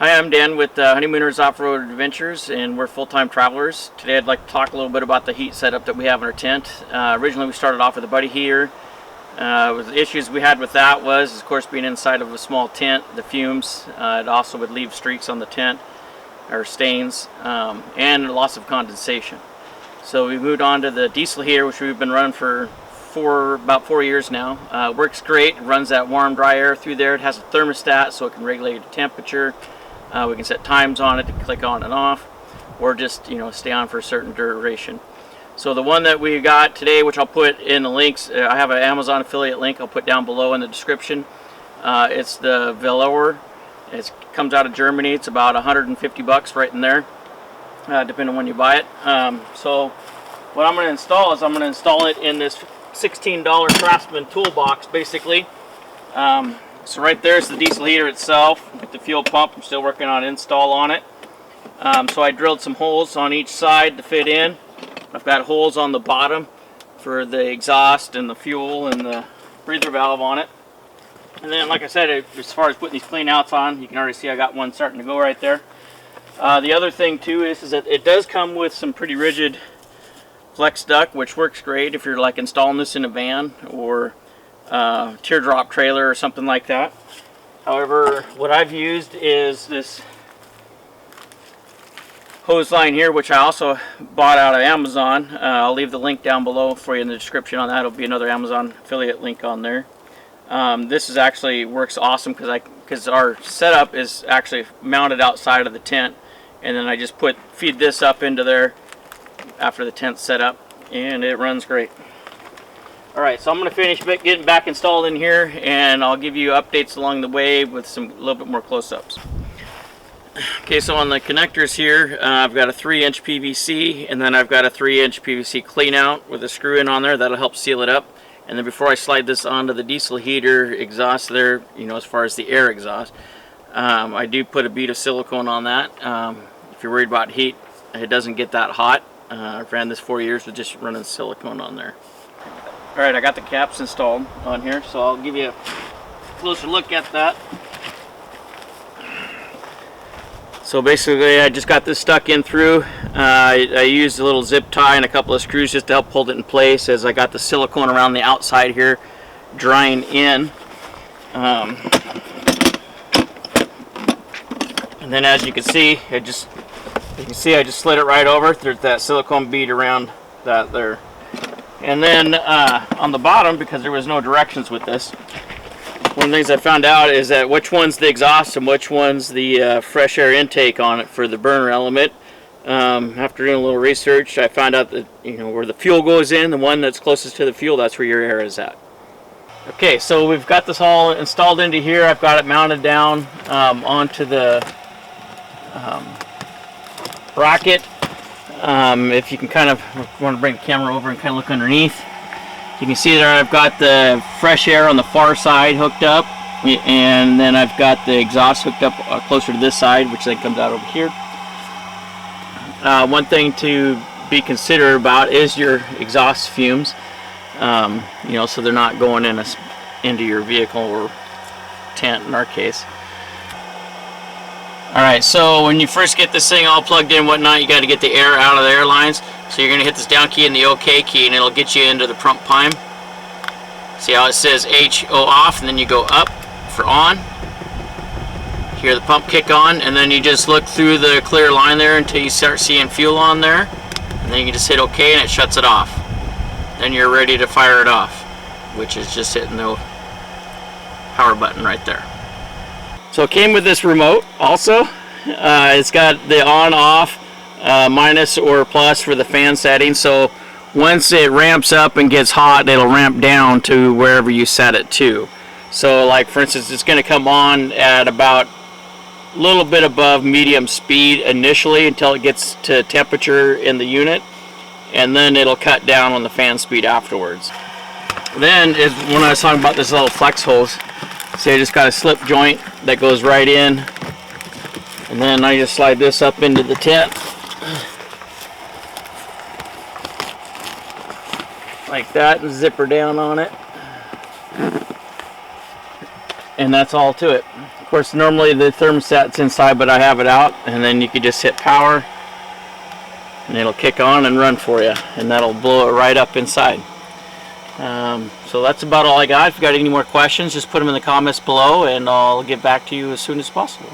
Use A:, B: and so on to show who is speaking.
A: Hi, I'm Dan with Honeymooners Off-Road Adventures, and we're full-time travelers. Today I'd like to talk a little bit about the heat setup that we have in our tent. Originally we started off with a buddy heater. The issues we had with that was, of course, being inside of a small tent, the fumes. It also would leave streaks on the tent, or stains, and loss of condensation. So we moved on to the diesel heater, which we've been running for about 4 years now. Works great. It runs that warm, dry air through there. It has a thermostat, so it can regulate the temperature. We can set times on it to click on and off, or just stay on for a certain duration. So the one that we got today, which I'll put in the links, I have an Amazon affiliate link I'll put down below in the description. It's the Velour. It comes out of Germany. It's about 150 bucks right in there, depending on when you buy it. So what I'm going to install is I'm going to install it in this $16 Craftsman toolbox, basically. So right there is the diesel heater itself with the fuel pump. I'm still working on install on it. So I drilled some holes on each side to fit in. I've got holes on the bottom for the exhaust and the fuel and the breather valve on it. And then, like I said, as far as putting these clean outs on, you can already see I got one starting to go right there. The other thing too is that it does come with some pretty rigid flex duct, which works great if you're like installing this in a van or teardrop trailer or something like that. However, what I've used is this hose line here, which I also bought out of Amazon. I'll leave the link down below for you in the description on that. It'll be another Amazon affiliate link on there. This is actually works awesome because our setup is actually mounted outside of the tent, and then I just feed this up into there after the tent's set up, and it runs great. Alright, so I'm going to finish getting back installed in here, and I'll give you updates along the way with a little bit more close-ups. Okay, so on the connectors here, I've got a 3-inch PVC, and then I've got a 3-inch PVC clean-out with a screw-in on there. That'll help seal it up. And then before I slide this onto the diesel heater exhaust there, as far as the air exhaust, I do put a bead of silicone on that. If you're worried about heat, it doesn't get that hot. I've ran this 4 years with just running silicone on there. Alright, I got the caps installed on here, so I'll give you a closer look at that. So basically I just got this stuck in through. I used a little zip tie and a couple of screws just to help hold it in place as I got the silicone around the outside here drying in. And then as you can see, I just slid it right over. There's that silicone bead around that there. And then on the bottom, because there was no directions with this, one of the things I found out is that which one's the exhaust and which one's the fresh air intake on it for the burner element. After doing a little research, I found out that where the fuel goes in, the one that's closest to the fuel, that's where your air is at. Okay, so we've got this all installed into here. I've got it mounted down onto the bracket. If you can kind of want to bring the camera over and kind of look underneath, you can see there I've got the fresh air on the far side hooked up, and then I've got the exhaust hooked up closer to this side, which then comes out over here. One thing to be considerate about is your exhaust fumes, so they're not going into your vehicle or tent in our case. Alright, so when you first get this thing all plugged in and whatnot, you got to get the air out of the air lines. So you're going to hit this down key and the OK key, and it'll get you into the prompt prime. See how it says HO off, and then you go up for on. Hear the pump kick on, and then you just look through the clear line there until you start seeing fuel on there. And then you can just hit OK and it shuts it off. Then you're ready to fire it off, which is just hitting the power button right there. So it came with this remote also. It's got the on-off, minus or plus for the fan setting. So once it ramps up and gets hot, it'll ramp down to wherever you set it to. So like for instance, it's going to come on at about a little bit above medium speed initially until it gets to temperature in the unit, and then it'll cut down on the fan speed afterwards. Then is when I was talking about this little flex hose. See, I just got a slip joint that goes right in, and then I just slide this up into the tent like that and zipper down on it. and that's all to it. Of course, normally the thermostat's inside, but I have it out, and then you could just hit power and it'll kick on and run for you, and that'll blow it right up inside. So that's about all I got. If you got any more questions, just put them in the comments below and I'll get back to you as soon as possible.